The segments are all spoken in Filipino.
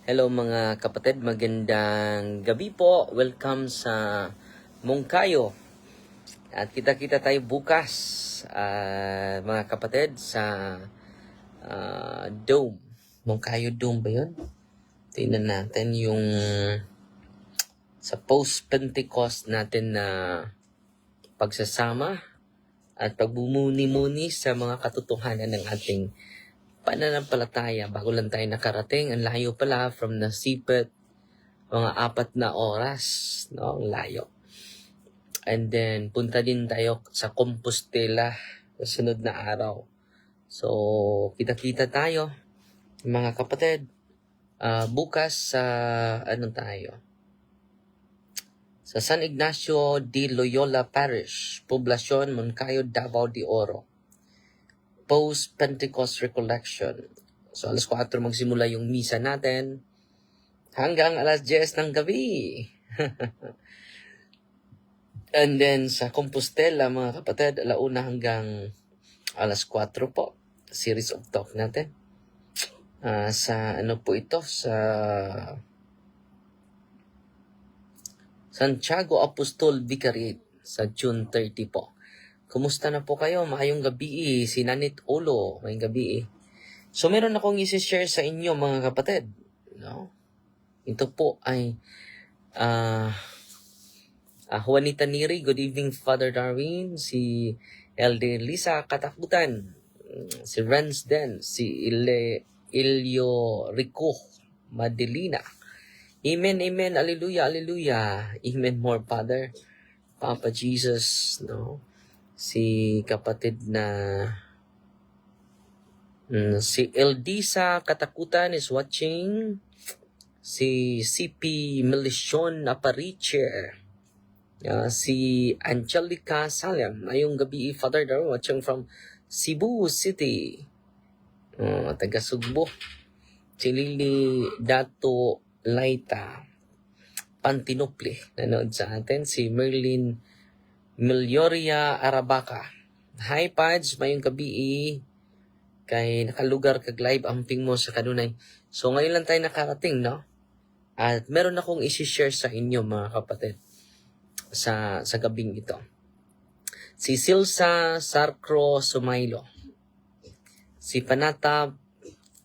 Hello mga kapatid, magandang gabi po. Welcome sa Mongkayo. At kita-kita tayo bukas, mga kapatid, sa Dome. Mongkayo Dome ba yun? Tingnan natin yung sa post-Pentecost natin na pagsasama at pagbumuni-muni sa mga katotohanan ng ating pananampalataya. Bago lang tayo nakarating, ang layo pala from Nasipet, mga 4 na oras, no? Ang layo. And then, punta din tayo sa Compostela sa sunod na araw. So, kita-kita tayo, mga kapatid. Bukas sa, tayo? Sa San Ignacio de Loyola Parish, Poblacion, Moncayo, Davao de Oro. Post-Pentecost Recollection. So, alas 4 magsimula yung misa natin hanggang alas 10 ng gabi. And then, sa Compostela, mga kapatid, 1 hanggang alas 4 po. Series of talk natin. Sa ano po ito? Sa Santiago Apostol Vicariate sa June 30 po. Kumusta na po kayo? Maayong gabi si Nanit Olo. Maayong gabi So, meron akong isi-share sa inyo, mga kapatid. No? Ito po ay Juanita Neri. Good evening, Father Darwin. Si LD Lisa Katakutan. Si Renz Den. Si Ilyo Rico Madelina. Amen, amen. Alleluia, alleluia. Amen more, Father. Papa Jesus, no? Si kapatid na si Eldisa Katakutan is watching. Si CP Melicion Apariche. Si Angelica Salem. Ngayong gabi, Father Darwin, watching from Cebu City. Taga Sugbo. Si Lily Dato Laita Pantinople. Nanood sa atin. Si Merlin Melioria Arabaca. Hi, Pads. Mayong gabi kay nakalugar kag live amping mo sa kanunay. So, ngayon lang tayo nakarating, no? At meron akong isi-share sa inyo, mga kapatid, sa gabing ito. Si Silsa Sarcro Sumailo. Si Panata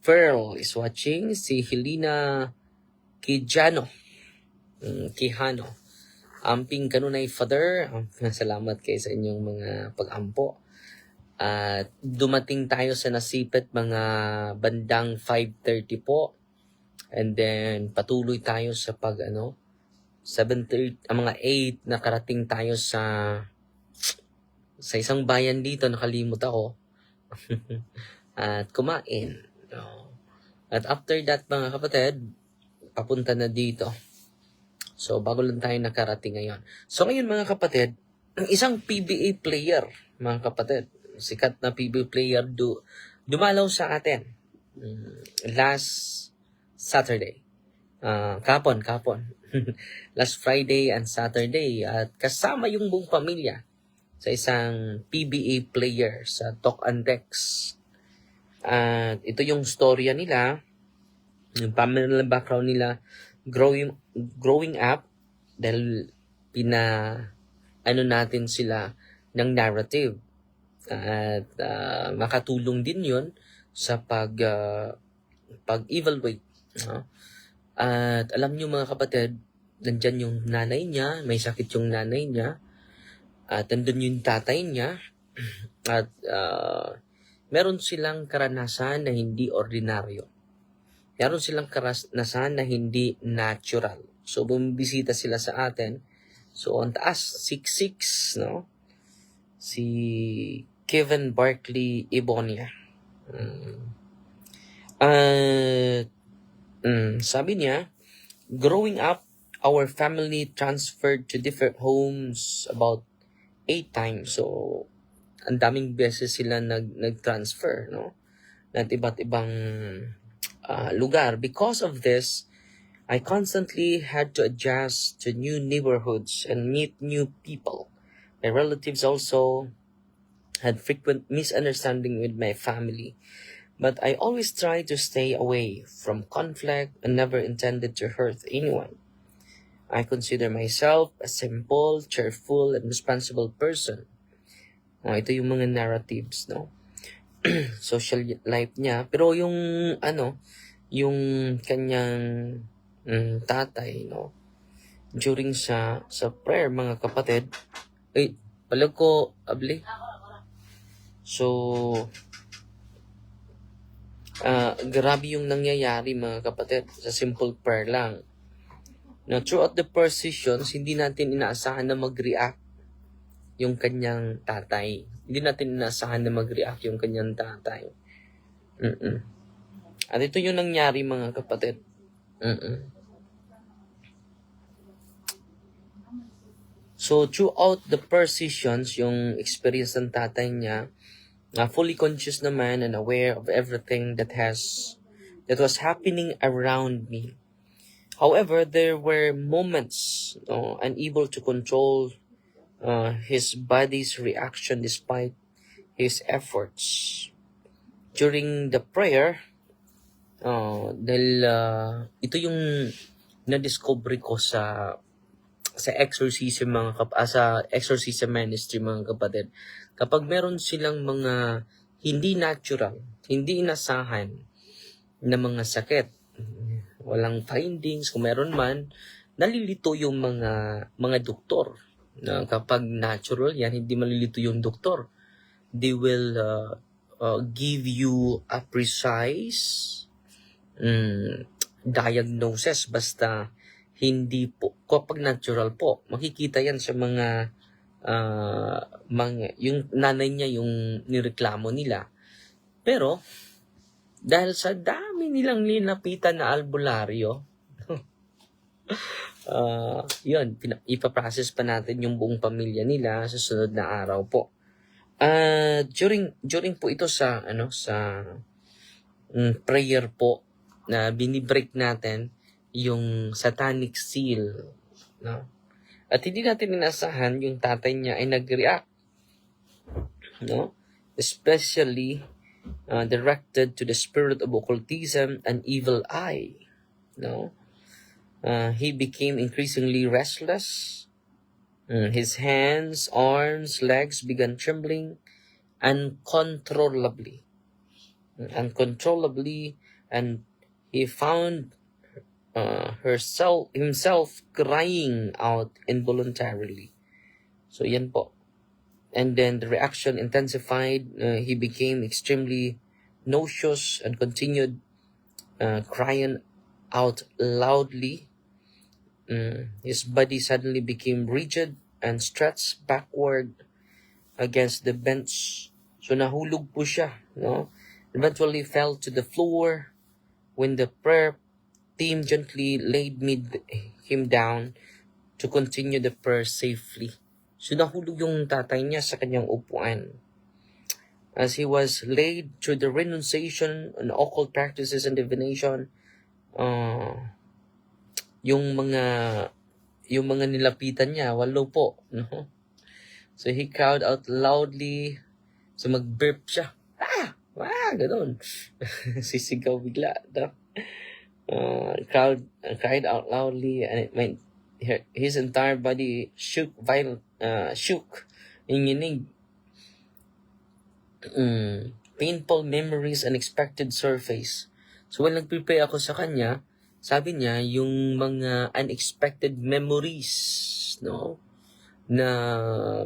Pearl is watching. Si Helena Kijano. Kihano. Amping kanunay, Father. Salamat kayo sa inyong mga pag-ampo. At dumating tayo sa Nasipet mga bandang 5:30 po. And then patuloy tayo sa 7:30, mga 8 nakarating tayo sa isang bayan dito, nakalimut ako. At kumain. At after that, mga kapatid, papunta na dito. So, bago lang tayo nakarating ngayon. So, ngayon, mga kapatid, isang PBA player, mga kapatid, sikat na PBA player, dumalaw sa atin last Saturday. Kapon. Last Friday and Saturday. At kasama yung buong pamilya sa isang PBA player sa Talk and Text. At ito yung storya nila, yung family background nila, growing up, dahil natin sila ng narrative. At makatulong din yun sa pag-evaluate. At alam nyo, mga kapatid, nandyan yung nanay niya, may sakit yung nanay niya, at nandun yung tatay niya, at meron silang karanasan na hindi ordinaryo. Meron silang karanasan na hindi natural. So, bumibisita sila sa atin. So, ang taas, 6'6", no? Si Kevin Barkley Ibonia. Sabi niya, growing up, our family transferred to different homes about 8 times. So, ang daming beses sila nag-transfer, no? At iba't ibang lugar. Because of this, I constantly had to adjust to new neighborhoods and meet new people. My relatives also had frequent misunderstanding with my family. But I always try to stay away from conflict and never intended to hurt anyone. I consider myself a simple, cheerful, and responsible person. Ito yung mga narratives, no? Social life niya. Pero yung, yung kanyang tatay, no? During sa prayer, mga kapatid, palag ko, abli. So, grabe yung nangyayari, mga kapatid, sa simple prayer lang. Now, throughout the prayer sessions, hindi natin inaasahan na mag-react yung kanyang tatay. Hindi natin inaasahan na mag-react yung kanyang tatay. At ito yung nangyari, mga kapatid. So, throughout the prayer sessions, yung experience ng tatay niya, fully conscious naman and aware of everything that was happening around me. However, there were moments unable to control his body's reaction despite his efforts. During the prayer, dahil ito yung na-discover ko sa exorcism sa exorcism ministry, mga kapatid. Kapag meron silang mga hindi natural, hindi inasahan na mga sakit, walang findings, kung meron man, nalilito yung mga doktor. Na kapag natural yan, hindi malilito yung doktor. They will give you a precise diagnosis, basta hindi po, kapag natural po, makikita yan sa mga yung nanay niya yung nireklamo nila. Pero, dahil sa dami nilang linapitan na albularyo, yun, ipaprocess pa natin yung buong pamilya nila sa sunod na araw po. During po ito sa prayer po na binibreak natin yung satanic seal, no? At hindi natin inasahan yung tatay niya ay nag-react, no? Especially directed to the spirit of occultism and evil eye, no? He became increasingly restless. His hands, arms, legs began trembling uncontrollably, and he found himself crying out involuntarily. So yan po. And then the reaction intensified. He became extremely nauseous and continued crying out loudly. His body suddenly became rigid and stretched backward against the bench. So nahulog po siya, no? Eventually fell to the floor when the prayer team gently laid him down to continue the prayer safely. So nahulog yung tatay niya sa kanyang upuan. As he was laid through the renunciation on occult practices and divination, yung mga nilapitan niya, 8 po, no? So he cried out loudly. So mag-burp siya. Ganun. Sisigaw bigla, no? Cried out loudly, and it meant his entire body shook nanginig. Painful memories unexpected surface. So when nag-prepare ako sa kanya, sabi niya yung mga unexpected memories, no, na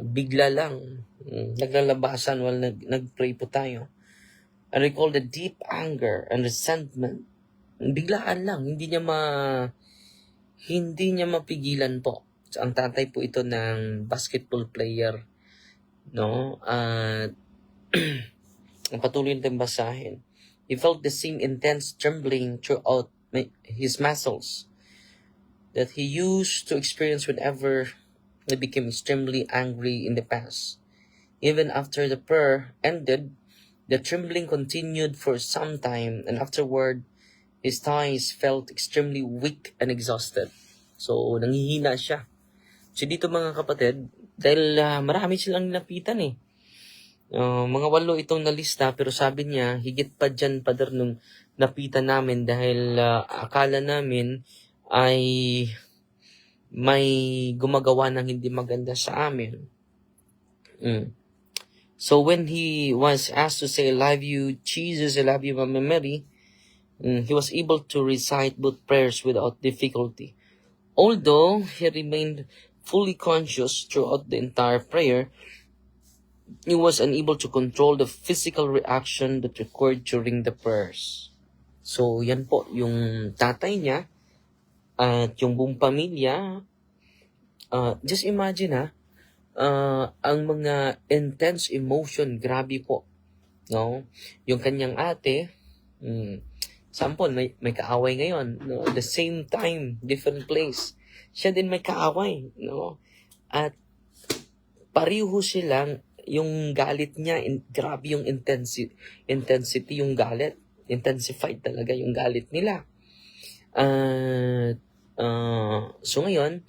bigla lang naglalabasan while nag-pray po tayo. I recall the deep anger and resentment. Biglaan lang, hindi niya mapigilan po. So, ang tatay po ito ng basketball player, no? Ang patuloy natin basahin. He felt the same intense trembling throughout his muscles that he used to experience whenever he became extremely angry in the past. Even after the prayer ended, the trembling continued for some time, and afterward, his thighs felt extremely weak and exhausted. So, nanghihina siya. So, dito mga kapatid, dahil marami silang nilapitan Mga 8 itong nalista, pero sabi niya, higit pa dyan, Father, nung napitan namin dahil akala namin ay may gumagawa ng hindi maganda sa amin. So when he was asked to say, I love you, Jesus, I love you, Mama Mary, he was able to recite both prayers without difficulty. Although he remained fully conscious throughout the entire prayer, he was unable to control the physical reaction that occurred during the prayers. So yan po, yung tatay niya at yung buong pamilya, just imagine ang mga intense emotion, grabe po. No? Yung kanyang ate, sample, may kaaway ngayon. No? At the same time, different place. Siya din may kaaway. No? At pareho silang, yung galit niya, grabe yung intensity yung galit. Intensified talaga yung galit nila. So ngayon,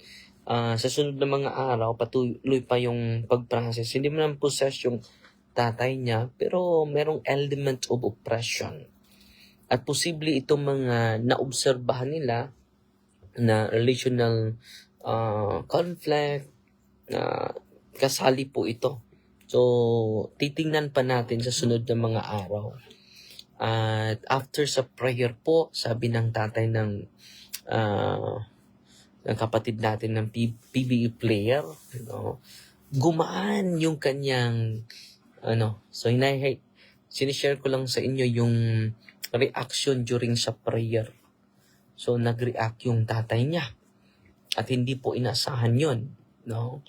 sa sunod na mga araw, patuloy pa yung pag-process. Hindi mo naman possess yung tatay niya, pero merong element of oppression. At posible itong mga naobserbahan nila na relational conflict, kasali po ito. So, titingnan pa natin sa sunod na mga araw. At after sa prayer po, sabi ng tatay ng kapatid natin ng PBE player, gumaan yung kanyang, so sinishare ko lang sa inyo yung reaction during sa prayer. So, nag-react yung tatay niya. At hindi po inasahan yun. No?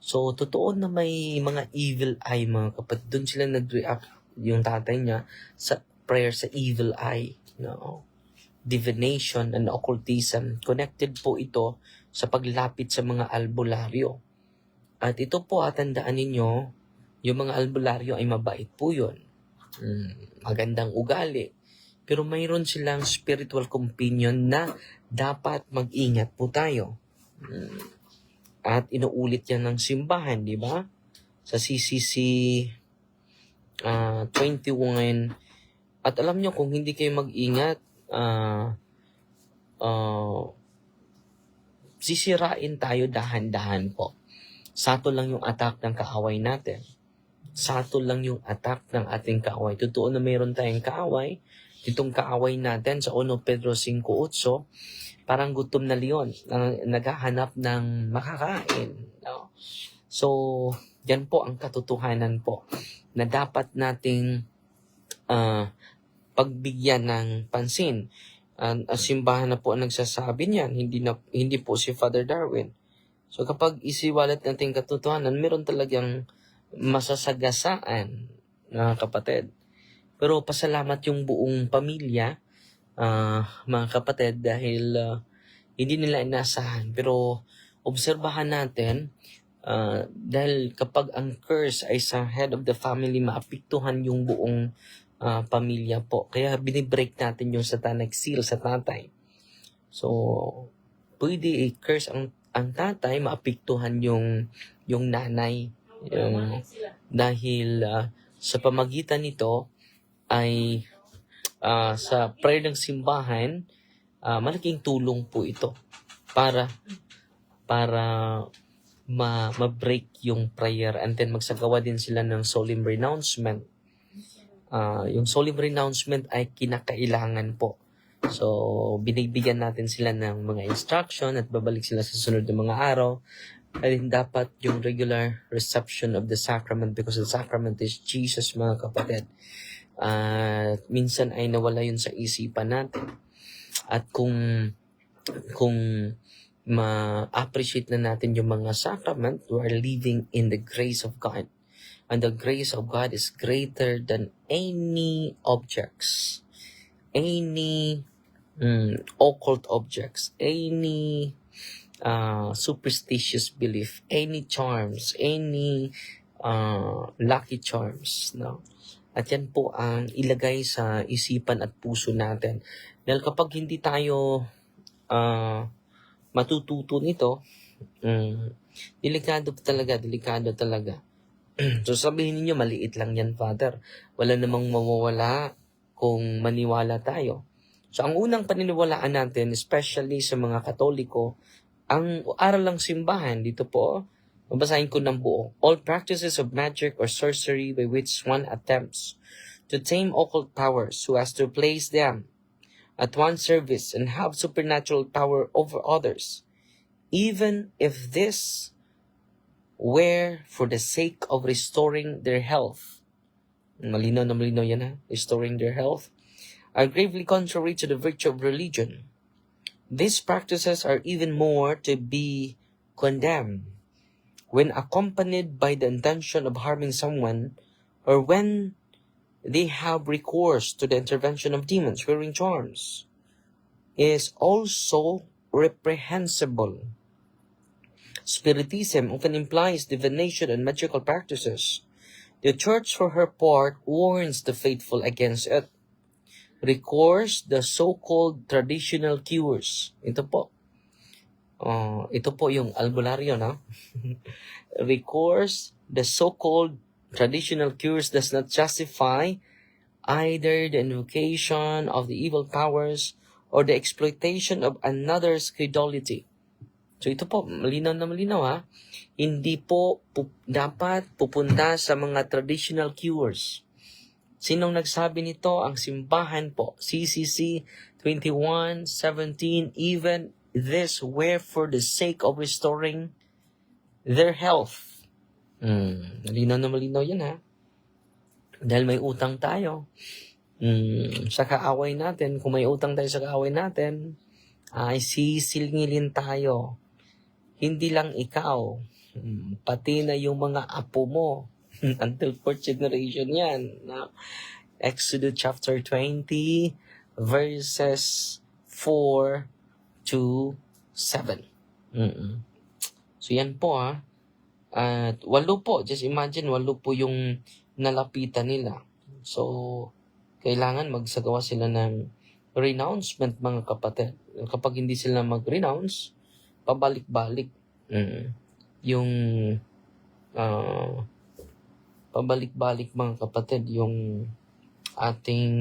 So, totoo na may mga evil eye, mga kapatid. Doon sila nag-react yung tatay niya sa prayer sa evil eye. No? Divination and occultism. Connected po ito sa paglapit sa mga albularyo. At ito po, tandaan ninyo, yung mga albularyo ay mabait po yun. Magandang ugali. Pero mayroon silang spiritual companion na dapat mag-ingat po tayo. At inuulit yan ng simbahan, di ba? Sa CCC 21. At alam nyo, kung hindi kayo mag-ingat, sisirain tayo dahan-dahan po. Sato lang yung attack ng kaaway natin. Sato lang yung attack ng ating kaaway. Totoo na mayroon tayong kaaway. Itong kaaway natin sa 1 Pedro 5:8, parang gutom na leon, naghahanap ng makakain. No? So, yan po ang katotohanan po na dapat nating pagbigyan ng pansin. Ang simbahan na po ang nagsasabi niyan, hindi po si Father Darwin. So kapag isiwalat natin katotohanan, meron talagang masasagasaan na kapatid. Pero pasalamat yung buong pamilya, mga kapatid, dahil hindi nila inasahan. Pero obserbahan natin, dahil kapag ang curse ay sa head of the family, maapektuhan yung buong pamilya po. Kaya binibreak natin yung satanic seal sa tatay. So, pwede i-curse ang tatay, maapektuhan yung nanay. Dahil sa pamagitan nito ay sa prayer ng simbahan, malaking tulong po ito para ma-break yung prayer, and then magsagawa din sila ng solemn renouncement. Yung solemn renouncement ay kinakailangan po. So, binibigyan natin sila ng mga instruction at babalik sila sa sunod na mga araw. And dapat yung regular reception of the sacrament, because the sacrament is Jesus, mga kapatid. Minsan ay nawala yun sa isipan natin. At kung ma-appreciate na natin yung mga sacrament, we are living in the grace of God. And the grace of God is greater than any objects, any occult objects, any superstitious belief, any charms, any lucky charms. No? At yan po ang ilagay sa isipan at puso natin. Dahil kapag hindi tayo matututo nito, delikado talaga. So sabihin niyo maliit lang yan, Father. Wala namang mawawala kung maniwala tayo. So ang unang paniniwalaan natin, especially sa mga Katoliko, ang aral ng simbahan, dito po, babasahin ko ng buo. All practices of magic or sorcery by which one attempts to tame occult powers who has to place them at one's service and have supernatural power over others, even if this were for the sake of restoring their health. Malinaw na malinaw yan ha, restoring their health, are gravely contrary to the virtue of religion. These practices are even more to be condemned when accompanied by the intention of harming someone, or when they have recourse to the intervention of demons wearing charms, is also reprehensible. Spiritism often implies divination and magical practices. The Church, for her part, warns the faithful against it. Recourse the so-called traditional cures. Ito po yung albularyo, no? Recourse the so-called traditional cures does not justify either the invocation of the evil powers or the exploitation of another's credulity. So ito po, malinaw na malinaw ha. Hindi po dapat pupunta sa mga traditional cures. Sinong nagsabi nito? Ang simbahan po. CCC 21:17, even this were for the sake of restoring their health. Malinaw na malinaw yan ha. Dahil may utang tayo. Sa kaaway natin, kung may utang tayo sa kaaway natin, ay sisilingilin tayo. Hindi lang ikaw, pati na yung mga apo mo, until 4th generation yan. Now, Exodus chapter 20, verses 4 to 7. So yan po ha. At 8 po, just imagine, 8 po yung nalapitan nila. So, kailangan magsagawa sila ng renouncement, mga kapatid. Kapag hindi sila mag-renounce, pabalik-balik. Yung pabalik-balik, mga kapatid, yung ating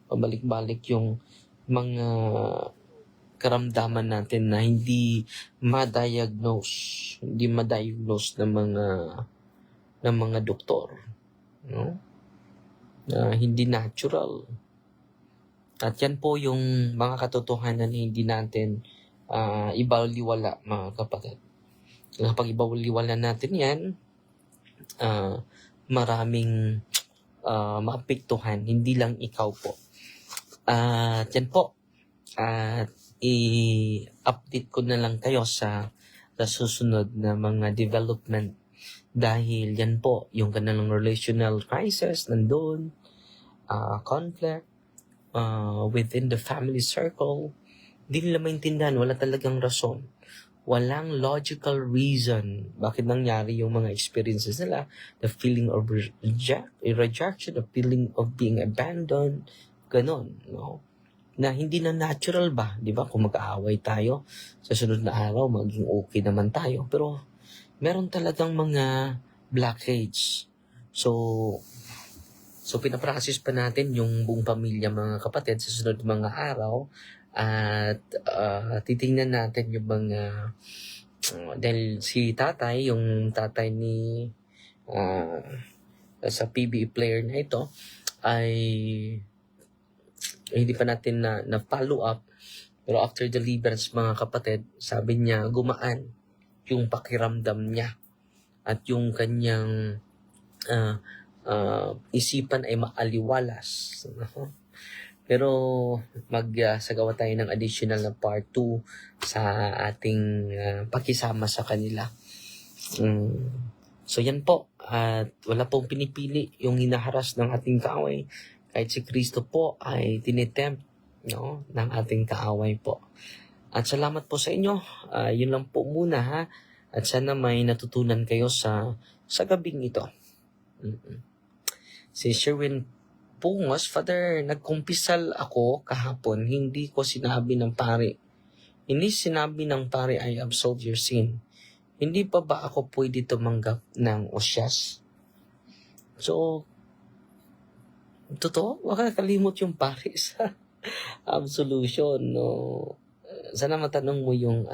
pabalik-balik yung mga karamdaman natin na hindi ma-diagnose ng mga doktor, no? Na hindi natural. At yan po yung mga katotohanan na hindi natin ibaliwala, mga kapatid. Kapag ibaliwala natin yan, maraming maapektuhan, hindi lang ikaw po. At yan po, at i-update ko na lang kayo sa susunod na mga development, dahil yan po, yung kanilang relational crisis nandun, conflict within the family circle. Hindi nila maintindihan, wala talagang rason. Walang logical reason bakit nangyari yung mga experiences nila. The feeling of rejection, the feeling of being abandoned, ganon, no? Na hindi na natural ba, di ba? Kung mag-aaway tayo, sa sunod na araw, maging okay naman tayo. Pero, meron talagang mga blockage. So pinaprocess pa natin yung buong pamilya, mga kapatid, sa sunod mga araw. At titingnan natin yung mga dahil si tatay, yung tatay ni sa PBA player na ito, ay hindi pa natin na follow up. Pero after deliverance, mga kapatid, sabi niya gumaan yung pakiramdam niya at yung kanyang isipan ay maaliwalas. Pero magsagawa tayo ng additional na part 2 sa ating pakisama sa kanila. So yan po, at wala pong pinipili yung hinaharas ng ating kaaway. Kahit si Kristo po ay tinitempt, no, ng ating kaaway po. At salamat po sa inyo. Yun lang po muna ha. At sana may natutunan kayo sa gabing ito. Si Sherwin Pungos, Father, nagkumpisal ako kahapon, hindi ko sinabi ng pare. Hindi sinabi ng pare, I absolve your sin. hindi pa ba ako pwede tumanggap ng usyas? So, totoo, baka kalimot yung pari sa absolution, no? Sana matanong mo yung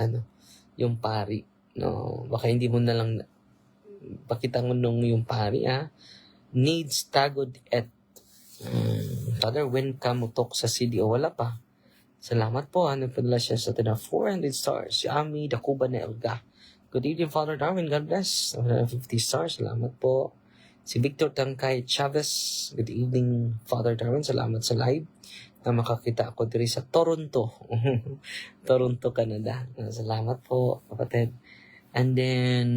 yung pari, no? Baka hindi mo na lang pakitangon mo yung pari, needs tagod at Father, when ka mo talk sa CDO, wala pa. Salamat po, nagpadala siya sa 400 stars. Si Ami Dakuba na Elga. Good evening, Father Darwin. God bless. 50 stars. Salamat po. Si Victor Tangkay Chavez. Good evening, Father Darwin. Salamat sa live na makakita ako diri sa Toronto. Toronto, Canada. Salamat po, kapatid. And then,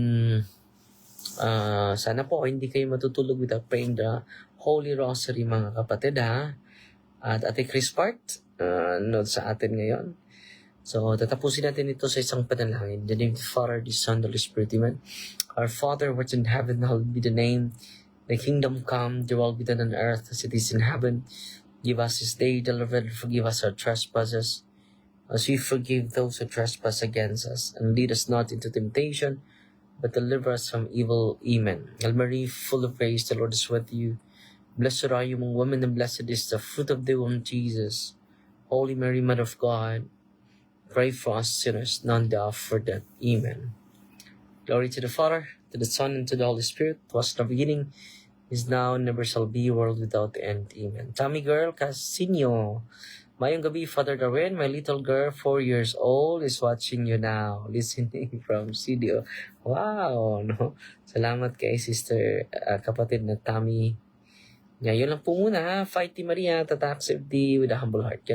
sana po hindi kayo matutulog without praying the Holy Rosary, mga kapatid, At Ate Chris Part, nood sa atin ngayon. So, tatapusin natin ito sa isang panalangin. In the name of the Father, the Son, the Holy Spirit, Amen. Our Father, who art in heaven, hallowed be the name. Thy kingdom come, thy will be done on earth as it is in heaven. Give us this day the Lord, forgive us our trespasses, as we forgive those who trespass against us. And lead us not into temptation, but deliver us from evil. Amen. Hail Mary, full of grace, the Lord is with you. Blessed are you among women, and blessed is the fruit of the womb, Jesus. Holy Mary, Mother of God, pray for us sinners, now and the hour of our death. Amen. Glory to the Father, to the Son, and to the Holy Spirit, was in the beginning, is now, and never shall be, world without end. Amen. Tommy Girl Casinio. Mayong gabi, Father Darwin. My little girl, 4 years old, is watching you now, listening from studio. Wow, no? Salamat kay Sister, kapatid na Tommy. Ngayon lang po muna, Fighty Maria, tatak with a humble heart.